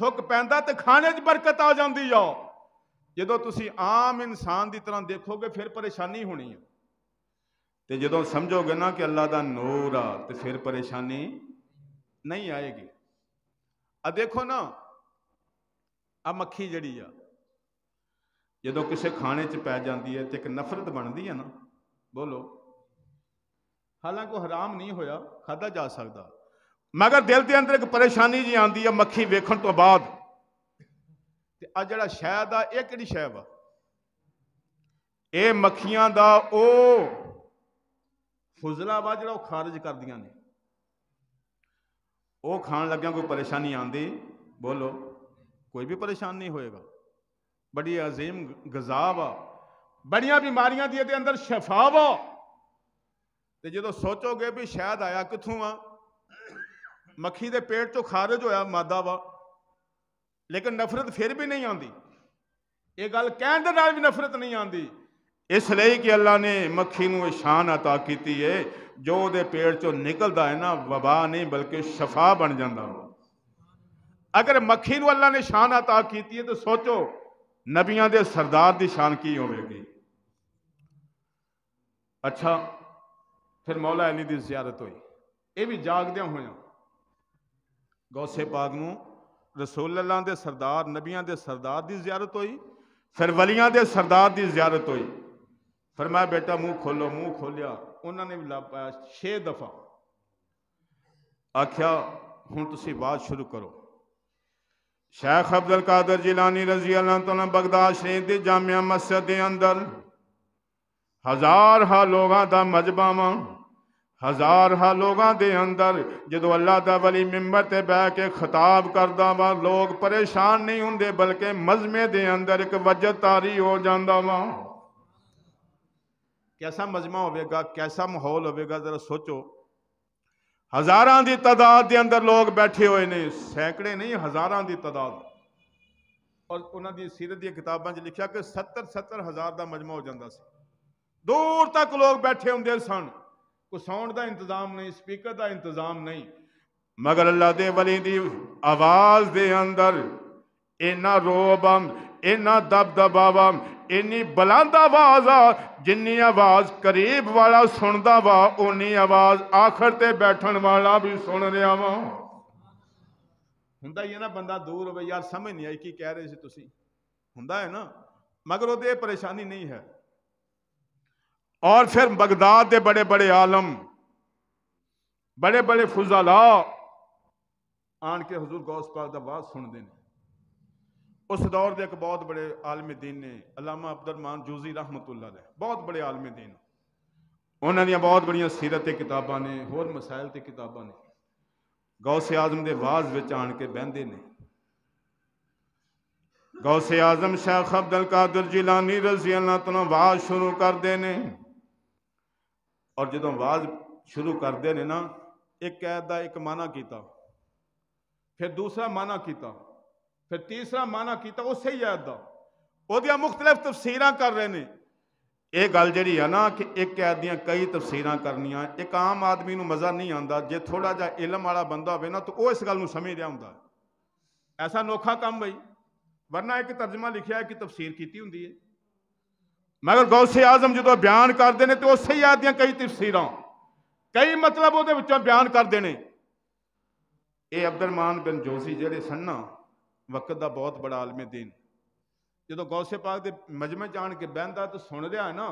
थुक पैंदा ते खाने च बरकत आ जाती आ। जो तुसी आम इंसान की तरह देखोगे फिर परेशानी होनी है, तो जो समझोगे ना कि अल्लाह का नूर आ तो फिर परेशानी नहीं आएगी। आ देखो ना, आ मक्खी जड़ी आ जो किसी खाने च पै जाती है तो एक नफरत बनती है ना, बोलो। हालांकि हराम नहीं होया, खाधा जा सकता, मगर दिल के अंदर एक परेशानी जी आती है मक्खी वेखण तो बाद। आ जड़ा शहद आ यह किहड़ी शै वा? ये मक्खियां दा ओ फुजला वा जिहड़ा खारिज करदियां ने। वो खाण लग्या कोई परेशानी आती, बोलो कोई भी परेशान नहीं होएगा। बड़ी अजीम गज़ा वा, बड़िया बीमारियां दी इहदे अंदर शफा वा। तो जो सोचोगे भी शहद आया कित्थों आ, मक्खी के पेट चो खारिज होया मादा वा, लेकिन नफरत फिर भी नहीं आती। ये गल कहण दे नाल भी नफरत नहीं आती, इसलिए कि अल्लाह ने मक्खी नूं शान अता की है, जो उहदे पेट चो निकलता है ना वबा नहीं बल्कि शफा बन जाता। अगर मक्खी नूं अल्लाह ने शान अता की है तो सोचो नबियां दे सरदार की शान की होगी। अच्छा, फिर मौला अली की ज़ियारत हुई, ये भी जागदियां होया गौसे पाक नूं रसूल अल्लाह दे सरदार नबियां दे सरदार की ज़ियारत हुई, फिर वलियां दे सरदार की ज़ियारत हुई। फरमाया बेटा मुंह खोलो, मुंह खोलिया, उन्होंने भी ला पाया 6 दफा। आख्या हुण तुसीं बात शुरू करो। शेख अब्दुल कादिर जिलानी रजी अल्लाह तआला बगदाद शरीफ की जामिया मस्जिद के अंदर हज़ार लोगों का मजबा वा, हज़ार लोगों के अंदर जो अल्लाह दा वली मिंबर ते बह के खिताब करदा वा, लोग परेशान नहीं होंदे बल्कि मजमे के अंदर एक वजद तारी हो जाता वा। कैसा मजमा होगा, कैसा माहौल होगा, जरा सोचो। हज़ारां की तादाद के अंदर लोग बैठे हुए ने, सैकड़े नहीं हज़ारां की तादाद। और उन्होंने सीरत दी किताबां च लिखा कि 70 हज़ार का मजमा हो जाता सी। दूर तक लोग बैठे होंदे सन, कोई साउंड का इंतजाम नहीं, स्पीकर का इंतजाम नहीं, मगर अल्लाह दे वली दी आवाज़ दे अंदर इन्ना रोब, इन्ना दबदबा, इन्नी बुलंद आवाज़ आ, जिन्नी आवाज़ करीब वाला सुनता वा उन्नी आवाज़ आखिर ते बैठन वाला भी सुन रहा वा। हुंदा ही है ना, बंदा दूर हो यार समझ नहीं आई की कह रहे सी तुसीं, हुंदा है ना, मगर वो परेशानी नहीं है। और फिर बगदाद के बड़े बड़े आलम, बड़े बड़े फुजला आन के हजूर गौस पाक दा बात सुनते हैं। उस दौर के एक बहुत बड़े आलम दीन ने अल्लामा अब्दुर्रहमान जूजी रहमतुल्लाह अलैह, बहुत बड़े आलम दीन, उन्होंने बहुत बड़िया सीरत किताबां ने, होर मसाइल ते किताबां ने। गौसे आजम के वाज विच आन के बहते ने। गौसे आजम शेख अब्दुल कादिर जिलानी रज़ी अल्लाह तआला वाज शुरू करते हैं। और जो वाज शुरू करते हैं ना, एक कैद का एक माना किया, फिर दूसरा माना किया, फिर तीसरा माना किया उस ही ऐत का, वो मुख्तलिफ तफसीरां कर रहे हैं। ये गल जी है ना कि एक ऐत दी कई तफसीरां करनिया एक आम आदमी को मज़ा नहीं आता, जे थोड़ा जा इलम वाला बंदा हो ना तो वह इस गल समझ रहा होंगे, ऐसा नोखा काम बई, वरना एक तर्जमा लिखा है कि तफसीर की होंगी है। मगर गौसे आजम जो बयान करते हैं तो उस ही ऐत दी कई तफसीरां, कई मतलब वो बयान करते हैं। ये अब्दुर्रहमान बिन जोशी जेडे सन ना वक्त का बहुत बड़ा आलम दीन, जो गौसे पाक के मजमे जान के बहता तो सुन रहा है ना,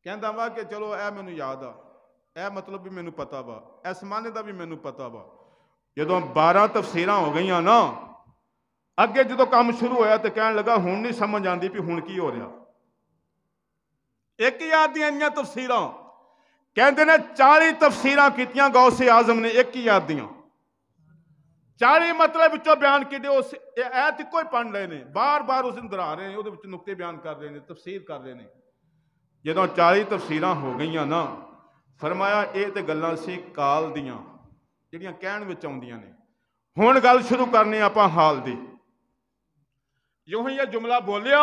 कहता वा कि चलो यह मैनू याद आ, यह मतलब भी मैनू पता वा, इस माने का भी मैनू पता वा। जो 12 तफसीरां हो गई ना, अगे जो काम शुरू होया तो कह लगा हुण नहीं समझ आती भी हुण की हो रहा। एक ही आयत दी इन्नियां तफसीरां कहते ने 40 तफसीरां कीतियां गौसे आजम ने एक ही आयत दियां 40 मतलब विचों बयान किए उस ऐत इको ही पढ़ रहे हैं बार बार उस दोहरा रहे हैं वो नुकते बयान कर रहे हैं तफसीर कर रहे हैं जो 40 तफसीरां हो गई ना फरमाया ये तो गल्लां सी काल दियां जिहड़ियां कहण विच आउंदियां ने हुण गल शुरू करनी आपां हाल दी जो ही यह जुमला बोलिया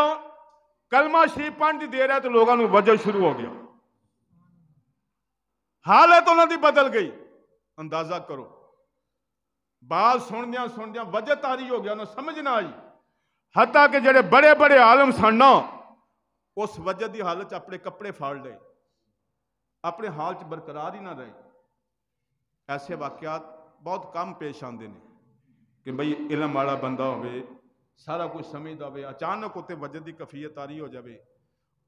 कलमा शरीफ पढ़न की देर है तो लोगों को वजह शुरू हो गया हालत उन्होंने बदल गई अंदाजा करो बात सुनदियां वजह तारी हो गया उन्हें समझ ना आई हत्ता कि जेडे बड़े बड़े आलम सन ना उस वजह की हालत अपने कपड़े फाड़ लए अपने हाल च बरकरार ही ना रहे ऐसे वाकयात बहुत कम पेश आते हैं कि बई इलम वाला बंदा हो सारा कुछ समझदा हो अचानक उत्ते वजह की कफीयत तारी हो जाए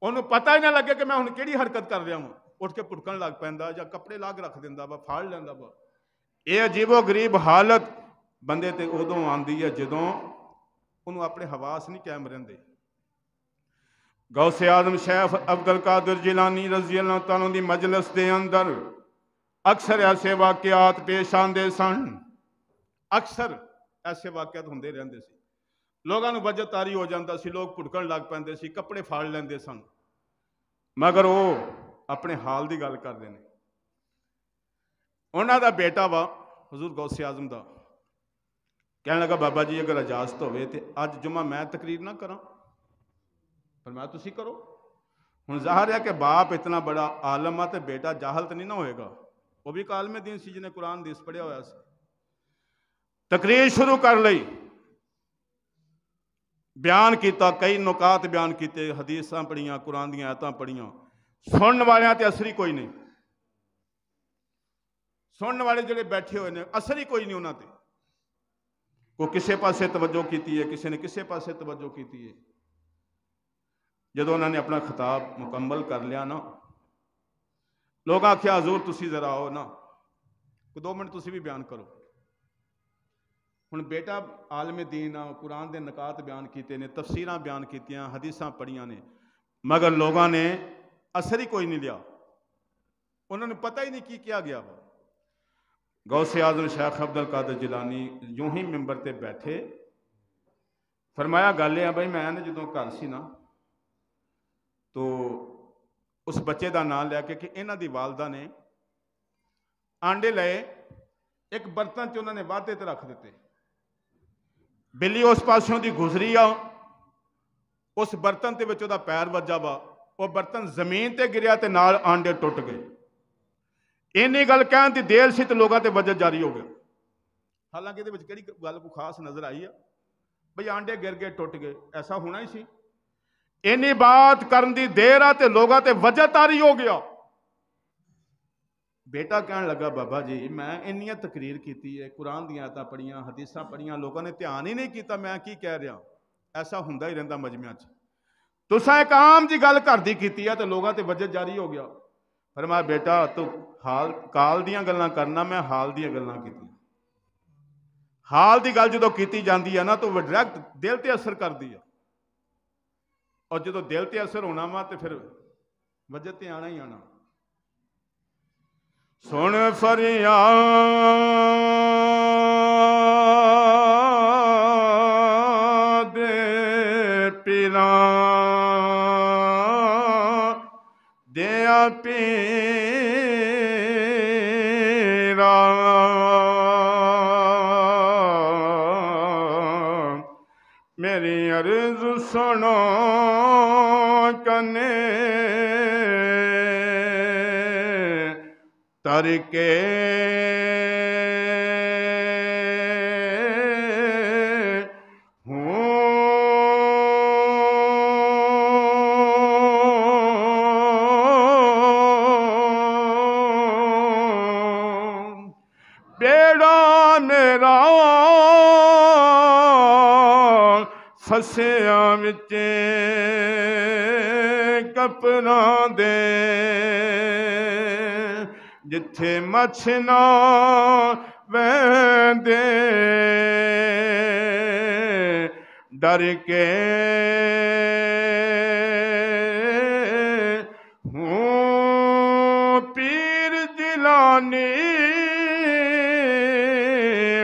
उन्होंने पता ही ना लगे कि मैं हुण किहड़ी हरकत कर रहा हूँ उठ के भुड़कन लग पैंदा या कपड़े ला के रख दिंदा वा फाड़ लैंदा वा ये अजीबो गरीब हालत बंदे ते उदों आंदी है जदों उन्होंने अपने हवास नहीं कायम रहिंदे गौसे आजम शेख अब्दुल कादिर जिलानी रज़ी अल्लाह तआला दी मजलिस के अंदर अक्सर ऐसे वाकयात पेश आते सन अक्सर ऐसे वाकयात होंदे रहिंदे सी लोगों को वजह तारी हो जाता सी लोग भुड़कन लग पैंदे सी कपड़े फाड़ लैंदे सन मगर वो अपने हाल की गल करते हैं उन्हों का बेटा वा हजूर गौसे आजम का कहने लगा बाबा जी अगर इजाजत हो तो अज जुम्मा मैं तकरीर ना करा पर मैं तुसी करो हुण ज़ाहिर है कि बाप इतना बड़ा आलम है तो बेटा जाहल तो नहीं ना होएगा वो भी एक आलम दीन सी जिन्हें कुरान हदीस पढ़िया होया सी तकरीर शुरू कर लई बयान किया कई नुकात बयान किए हदीसां पढ़ियां कुरान दी आयतां पढ़ियां सुनने वाले ते असर ही कोई नहीं सुनने वाले जोड़े बैठे हुए हैं असर ही कोई नहीं उन्होंने कोई किसी पासे तवज्जो की है किसी ने किसी पासे तवज्जो की है जो उन्होंने अपना खिताब मुकम्मल कर लिया ना लोग आख्या हजूर तुसी जरा आओ ना कोई 2 मिनट तुसी भी बयान करो हुण बेटा आलम दीन कुरान के नकात बयान किए ने तफसीरां बयान कीतियां हदीसां पढ़ियां ने मगर लोगों ने असर ही कोई नहीं लिया उन्होंने पता ही नहीं की किया गया वा गौसे आजम शेख अब्दुल कादिर जिलानी यूं ही मिंबर ते बैठे फरमाया गल है बई मैं जो घर सी ना तो उस बच्चे का नाम लैके कि इन्हां दी वालदा ने आंडे लए एक बर्तन च उन्होंने वाधे ते रख दिते बिल्ली उस पासों की गुजरी आ उस बर्तन के विच उहदा पैर वजा वा वो बर्तन जमीन ते गिरिया ते नाल आंडे टुट गए इन्नी गल कहण दी देर सी तो लोगों ते वजह जारी हो गया हालांकि ये किहड़ी गल को खास नजर आई है बई आंडे गिर गए टुट गए ऐसा होना ही सी इन्नी बात करन दी देर आ ते लोगों ते वजह तारी हो गया बेटा कहन लगा बाबा जी मैं इन्नियां तकरीर की है कुरान दी आयतां पढ़ियां हदीसां पढ़ियां लोगों ने ध्यान ही नहीं किया मैं की कह रहा ऐसा हुंदा ही रहिंदा मजमियां च तुसां एक आम जी गल घर दी कीती है तो लोगों ते वजह जारी हो गया पर मैं बेटा तू हाल काल दियां गल्लां करना मैं हाल दियां गल्लां कीतियां हाल की गल जो की जाती है ना तो डायरैक्ट दिल ते असर करती है और जो दिल ते असर होना वा तो फिर वजह ते आना ही आना सुन फरियाद पीरा दिया पीरा मेरी अर्ज सुनो कने तरके बेड़ा मेरा फसिया विचे कपड़ा दे जिथे मछ ना वैंदे डर के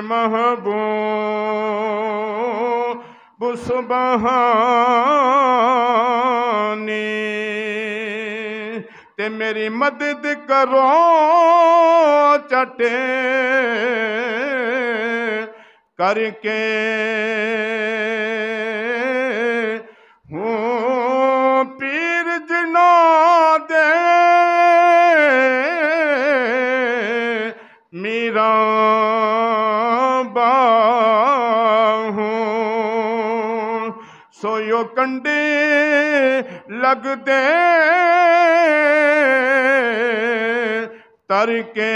महबूब सुबहानी ते मेरी मदद करो चटे करके हूँ पीर जना दे मीरा बाहूं सोयो कंडे लग दे तरके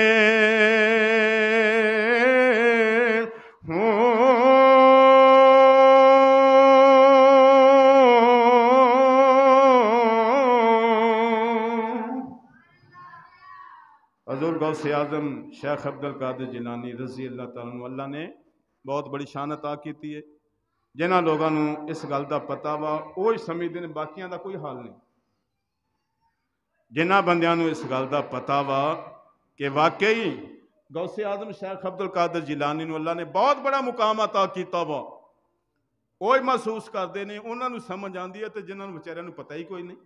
हज़ूर गौसे आज़म शेख अब्दुल कादिर जिलानी रज़ी अल्लाह तआला अन्हु अल्लाह ने बहुत बड़ी शान अता की है। जिन्होंने लोगों को इस गल का पता वा वो ही समझते हैं, बाकियों का कोई हाल नहीं। जिन्होंने बंदियां इस गल का पता वा कि वाकई गौसे आज़म शेख अब्दुल कादिर जिलानी अल्लाह ने बहुत बड़ा मुकाम अता किया वा, वो ही महसूस करते हैं, उन्होंने समझ आती है। तो जिन्होंने बेचारियों को पता ही कोई नहीं,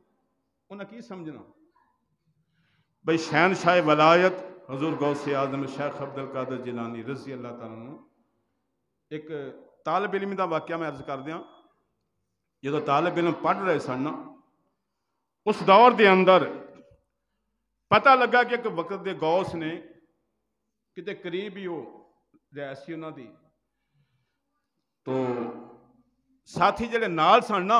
उन्हें की समझना भाई। शहनशाह वलायत हज़ूर गौसे आज़म शेख अब्दुल कादिर जिलानी रज़ी अल्लाह तआला अन्हु, एक तालिब इल्म का वाक़या मैं अर्ज कर दिया। जो तालिब इल्म पढ़ रहे सन ना, उस दौर के अंदर पता लगा कि एक वक्त के गौस ने किते करीब ही वो रिहायशी उन्होंने, तो साथी जेडे नाल सन ना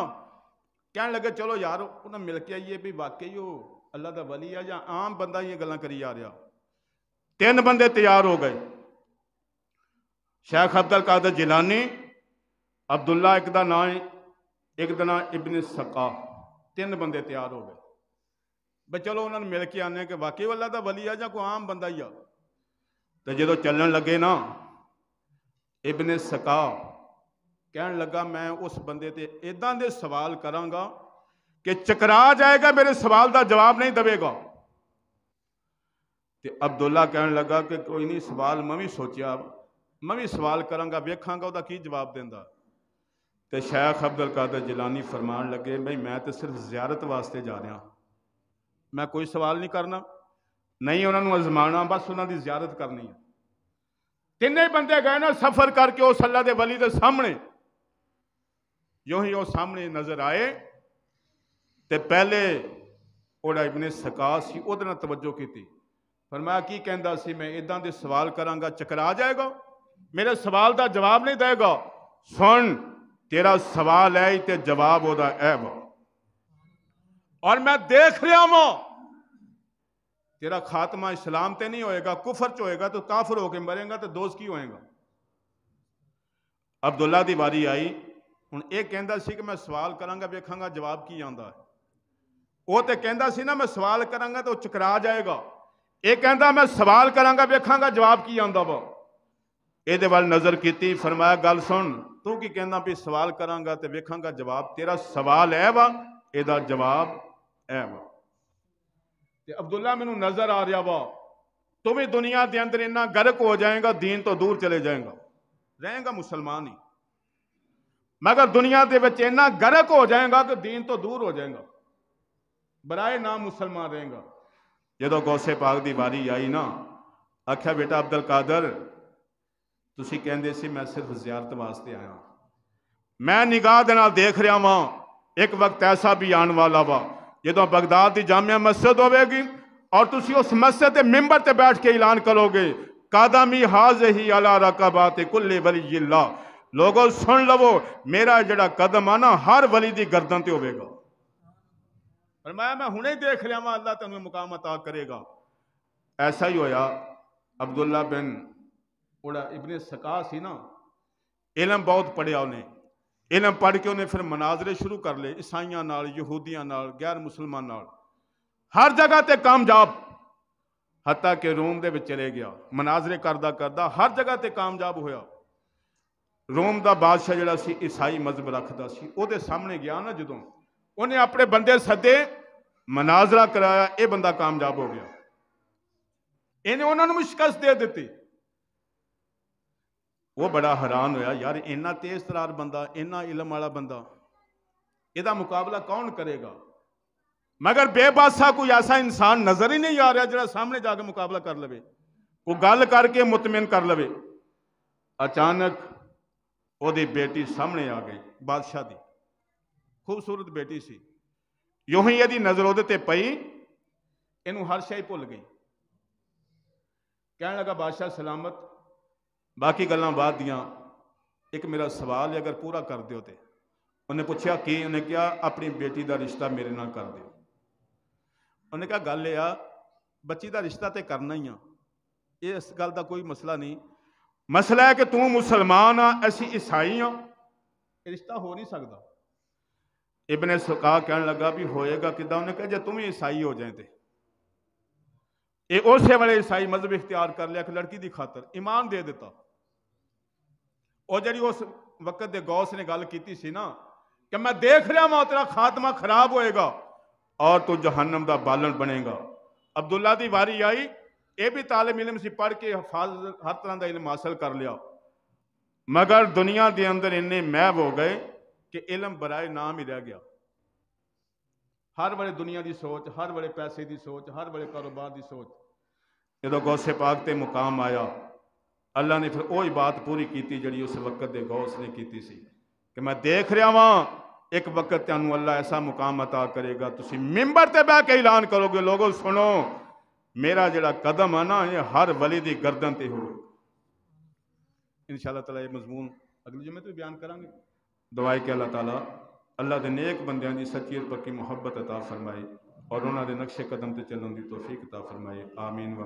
कहने लगे चलो यार उन्हें मिल के आइए भी वाकई वो अल्लाह का वली है या आम बंदा ये गल्लां करी जा रहा। 3 बंदे तैयार हो गए, शेख अब्दुल कादिर जिलानी, अब्दुल्ला एक दा नाम, एक दा नाम इब्न सका। 3 बंदे तैयार हो गए भाई चलो उन्होंने मिल के आने कि वाकई अल्लाह का वली है या कोई आम बंदा ही आ। तो जो चलन लगे ना, इब्न सका कहन लगा मैं उस बंदे ते इदां दे सवाल करांगा कि चकरा जाएगा, मेरे सवाल का जवाब नहीं देगा। तो अब्दुल्ला कहन लगा कि कोई नहीं, सवाल मैं भी सोचा, मैं भी सवाल करांगा, वेखांगा उसका की जवाब देंदा। तो शेख अब्दुल कादिर जिलानी फरमान लगे भाई मैं तो सिर्फ ज़ियारत वास्ते जा रहा, मैं कोई सवाल नहीं करना, नहीं उन्होंने आजमाना, बस उन्होंने ज़ियारत करनी है। 3 बंदे गए ना सफ़र करके उस अल्लाह के वली के सामने, जो ही वो सामने नज़र आए तो पहले ओड़ा इब्ने सका सी उहदे नाल तवज्जो की, फरमाया की कहंदा सी मैं इदां दे सवाल करांगा चकरा जाएगा, मेरे सवाल का जवाब नहीं देगा। सुन तेरा सवाल है तो जवाब ओदा है वा, और मैं देख रहा वां तेरा खात्मा इस्लाम ते नहीं होएगा, कुफर च होएगा, तो काफिर होकर मरेगा तो दोस्त की होएगा। अब्दुल्ला दी वारी आई, हुण ये कहंदा सी कि मैं सवाल करांगा वेखांगा जवाब की आंदा है। वो तो कहता सी ना मैं सवाल करांगा तो चकरा जाएगा, ये कहता मैं सवाल करांगा वेखांगा जवाब की आंदा वा। ये वाल नज़र की, फरमाया गल सुन तू की कहना भी सवाल करांगा तो वेखांगा जवाब, तेरा सवाल है वा एदा जवाब है वा। ते अब्दुल्ला मैनू नज़र आ रहा वा तू भी दुनिया के अंदर इन्ना गर्क हो जाएगा, दीन तो दूर चले जाएगा, रहेगा मुसलमान ही, मगर दुनिया के विच इन्ना गर्क हो जाएगा कि दीन तो दूर हो जाएगा, बराए नाम मुसलमान रहेगा। जो गौसे पाक की वारी आई ना, आख्या बेटा अब्दुल कादिर तुसी कहंदे सी मैं सिर्फ ज़ियारत वास्ते आया, मैं निगाह दे नाल देख रहा वां एक वक्त ऐसा भी आने वाला वा जो बगदाद की जामिया मस्जिद होगी और तुसी उस मस्जिद के मिंबर ते बैठ के ऐलान करोगे कादमी हाज़िही अला रकबात कुल्ले वलिय्यिल्लाह, लोगों सुन लवो मेरा जड़ा कदम आ ना हर वली की गर्दन ते होवेगा। मैं हुणे देख रहा वां अल्लाह तुहानू मुकाम अता करेगा। ऐसा ही होया, अब्दुल्ला बिन उड़ा इब्ने सका सी ना, इलम बहुत पढ़िया उन्हें, इलम पढ़ के उन्हें फिर मनाजरे शुरू कर ले ईसाइयों नाल, यहूदियों नाल, गैर मुसलमान नाल, हर जगह ते कामयाब, हत्ता के रोम दे विच चले गया, मनाजरे करदा करदा हर जगह ते कामयाब होया। रोम का बादशाह जिहड़ा सी ईसाई मजहब रखदा सी, उहदे सामने गया ना जदों, उन्हें अपने बंदे सदे, मनाजरा कराया, यह बंदा कामयाब हो गया। इन्हें उन्होंने शिकस्त दे दी। वो बड़ा हैरान होया, यार इन्ना तेज तरार बंदा, इन्ना इलम वाला बंदा, इसका मुकाबला कौन करेगा। मगर बेबासा कोई ऐसा इंसान नजर ही नहीं आ रहा जो सामने जाके मुकाबला कर लवे, कोई गल करके मुतमिन कर लवे। अचानक ओदी बेटी सामने आ गई, बादशाह की खूबसूरत बेटी सी। यूं ही यदि नजर ओदे ते पई, इनू हर शय भुल गई। कहने लगा बादशाह सलामत, बाकी गल्लां बाद दियां, एक मेरा सवाल है अगर पूरा कर दियो तो। उन्हें पूछा कि, उन्हें कहा अपनी बेटी का रिश्ता मेरे नाल कर दियो। उन्हें कहा गल यह आ, बच्ची का रिश्ता तो करना ही आ, इस गल का कोई मसला नहीं। मसला है कि तू मुसलमान आ, असी ईसाई हाँ, रिश्ता हो नहीं सकता। इब्ने सुका कहने लगा भी होएगा किदा। उन्हें कहा जो तुम ही ईसाई हो जाए तो ये उस वेले ईसाई मजहब इख्तियार कर लिया कि लड़की की खातर ईमान दे दिता। और जी उस वक्त के गौस ने गल की सी ना कि मैं देख रहा वहां तेरा खात्मा खराब होएगा और तू जहन्नम का बालन बनेगा। अब्दुल्ला की वारी आई, ये भी तालिम इलम से पढ़ के हर तरह का इलम हासिल कर लिया, मगर दुनिया के अंदर इन्ने महव हो गए कि इलम बराए नाम ही रह गया। हर बड़े दुनिया की सोच, हर बड़े पैसे की सोच, हर बड़े कारोबार की सोच। जो गौसे पाक ते मुकाम आया, अल्लाह ने फिर वही बात पूरी की जी उस वक्त के गौस ने की सी कि मैं देख रहा वहां एक वक्त तेनू अल्लाह ऐसा मुकाम अता करेगा, तुसी मिंबर ते बह के ऐलान करोगे लोगों सुनो मेरा जिहड़ा कदम है ना ये हर वली की गर्दन ते हो। इंशाअल्लाह ताला ये मजमून अगले जुम्मे तो बयान करांगे। दुआई के अल्लाह ताला अल्लाह के नेक बंदियां की सच्ची पक्की मुहब्बत अता फरमाए और उन्होंने नक्शे कदम से चलने की तौफीक अता फरमाए। आमीन।